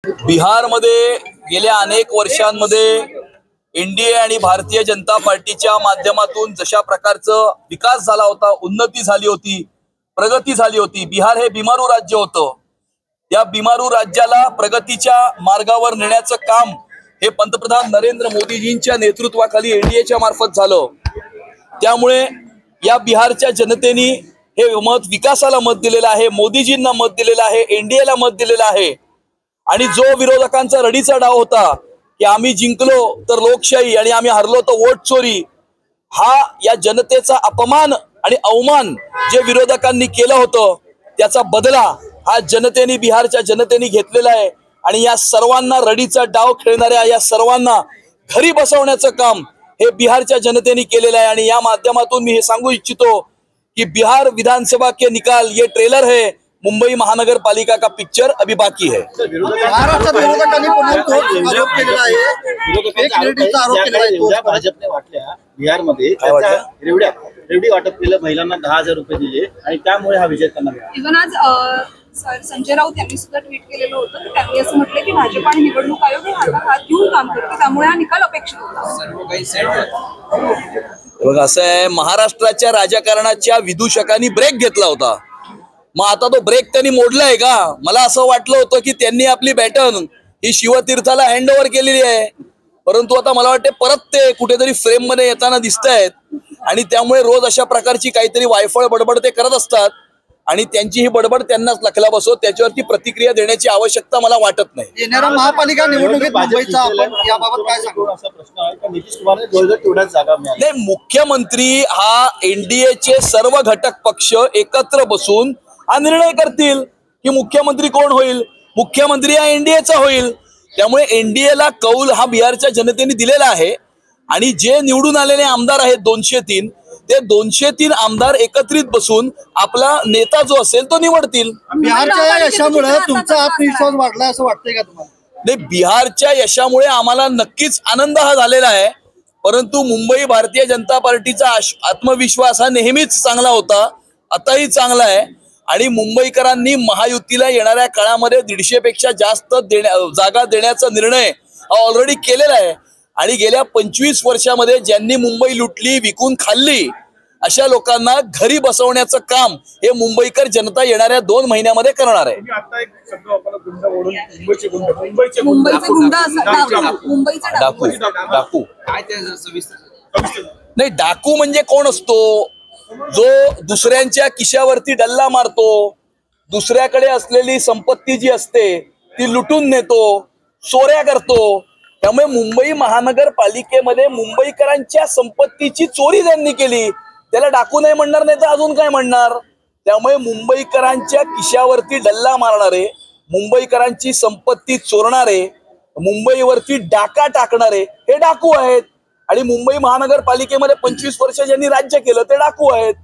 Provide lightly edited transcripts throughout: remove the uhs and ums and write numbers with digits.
बिहारमध्ये गेल्या अनेक वर्षांमध्ये एनडीए आणि भारतीय जनता पार्टीच्या माध्यमातून जशा प्रकारचं विकास झाला होता, उन्नती झाली होती, प्रगती झाली होती। बिहार हे बिमारू राज्य होतं। या बिमारू राज्याला प्रगतीच्या मार्गावर नेण्याचं काम हे पंतप्रधान नरेंद्र मोदीजींच्या नेतृत्वाखाली एनडीएच्या मार्फत झालं। त्यामुळे या बिहारच्या जनतेने हे मत विकासाला मत दिलेलं आहे, मोदीजींना मत दिलेलं आहे, एनडीएला मत दिलेलं आहे। आणि जो विरोधकांचा रडीचा डाव होता की आम्ही जिंकलो तर लोकशाही आणि आम्ही हरलो तर वोट चोरी, हा या जनतेचा अपमान आणि अवमान जे विरोधकांनी केलं होतं त्याचा बदला हा जनतेने, बिहारच्या जनतेने घेतलेला आहे। आणि या सर्वांना रडीचा डाव खेळणाऱ्या या सर्वांना घरी बसवण्याचं काम हे बिहारच्या जनतेने केलेलं आहे। आणि या माध्यमातून मी हे सांगू इच्छितो कि बिहार विधानसभा के निकाल ये ट्रेलर है, मुंबई महानगर पालिका का पिक्चर अभी बाकी है। बिहारमध्ये रेवडी वाटप केलं, महिलांना 10,000 रुपये दिले आणि त्यामुळे हा विजय त्यांना मिळाला। इव्हन आज संजय राऊत यांनी सुद्धा ट्विट केलेलं होतं की त्यांनी असं म्हटलं की भाजप आणि निवडणूक आयोग हे हातात घेऊन काम करतो, त्यामुळे हा निकाल अपेक्षित होता। बघा, असं आहे, महाराष्ट्राच्या राजकारणाच्या विदूषकांनी ब्रेक घेतला होता। मग आता तो ब्रेक त्यांनी मोडलाय का? मला असं वाटलं होतं की त्यांनी आपली बॅटन ही शिवतीर्थाला हँडओव्हर केलेली आहे, परंतु आता मला वाटते परत ते कुठेतरी फ्रेम मध्ये येताना दिसतायत। आणि त्यामुळे रोज अशा प्रकारची काहीतरी वायफळ बडबड ते करत असतात आणि त्यांची ही बडबड त्यांनाच लखला बसो, त्याच्यावरती प्रतिक्रिया देण्याची आवश्यकता मला वाटत नाही। येणाऱ्या महापालिका निवडणुकीत मुंबईचा आपण याबाबत काय सांगू? असा प्रश्न आहे की नितीश कुमारने जवळजवळ तेवढ्याच जागा मिळाल्या। नाही, मुख्यमंत्री हा एनडीएचे सर्व घटक पक्ष एकत्र बसून हा निर्णय करतील की मुख्यमंत्री कोण होईल। मुख्यमंत्री हा एनडीएचा होईल, त्यामुळे एनडीएला कौल हा बिहारच्या जनतेने दिलेला आहे। आणि जे निवडून आलेले आमदार आहेत 203, ते 203 आमदार एकत्रित बसून आपला नेता जो असेल तो निवडतील। बिहारच्या यशामुळे तुमचा आत्मविश्वास वाढला असं वाटतंय का तुम्हाला? नाही, बिहारच्या यशामुळे आम्हाला नक्कीच आनंद हा झालेला आहे, परंतु मुंबई भारतीय जनता पार्टीचा आत्मविश्वास हा नेहमीच चांगला होता, आताही चांगला आहे। आणि मुंबईकरांनी महायुतीला येणाऱ्या काळामध्ये 150 पेक्षा जास्त जागा देण्याचा निर्णय ऑलरेडी केलेला आहे। आणि गेल्या 25 वर्षामध्ये ज्यांनी मुंबई लुटली, विकून खाल्ली, अशा लोकांना घरी बसवण्याचं काम हे मुंबईकर जनता येणाऱ्या 2 महिन्यामध्ये करणार आहे। डाकू नाही, डाकू म्हणजे कोण असतो? जो दुसऱ्यांच्या खिशावरती डल्ला मारतो, दुसऱ्याकडे असलेली संपत्ती जी असते ती लुटून नेतो, चोऱ्या करतो। त्यामुळे मुंबई महानगरपालिकेमध्ये मुंबईकरांच्या संपत्तीची चोरी ज्यांनी केली त्याला डाकू नाही म्हणणार, नाही तर अजून काय म्हणणार। त्यामुळे मुंबईकरांच्या खिशावरती डल्ला मारणारे, मुंबईकरांची संपत्ती चोरणारे, मुंबईवरती डाका टाकणारे हे डाकू आहेत। आणि मुंबई महानगरपालिकेमध्ये 25 वर्ष ज्यांनी राज्य केलं ते डाकू आहेत।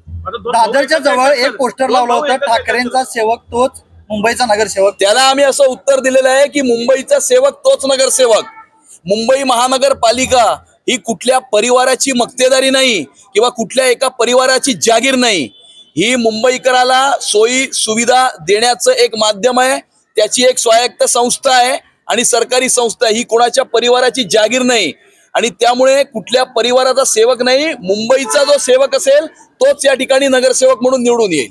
दादरच्या जवळ एक पोस्टर लावलं होतं, ठाकरेंचा सेवक तोच मुंबईचा नगरसेवक। त्याला आम्ही असं उत्तर दिलेलं आहे की मुंबईचा सेवक तोच नगरसेवक। मुंबई महानगरपालिका ही कुठल्या परिवाराची मक्तेदारी नाही किंवा कुठल्या एका परिवाराची जागीर नाही, ही मुंबईकराला सोयी सुविधा देण्याचं एक माध्यम आहे, त्याची एक स्वायत्त संस्था आहे आणि सरकारी संस्था ही कोणाच्या परिवाराची जागीर नाही। आणि त्यामुळे कुठल्या परिवाराचा सेवक नाही, मुंबईचा जो सेवक असेल तोच या ठिकाणी नगरसेवक म्हणून निवडून येईल।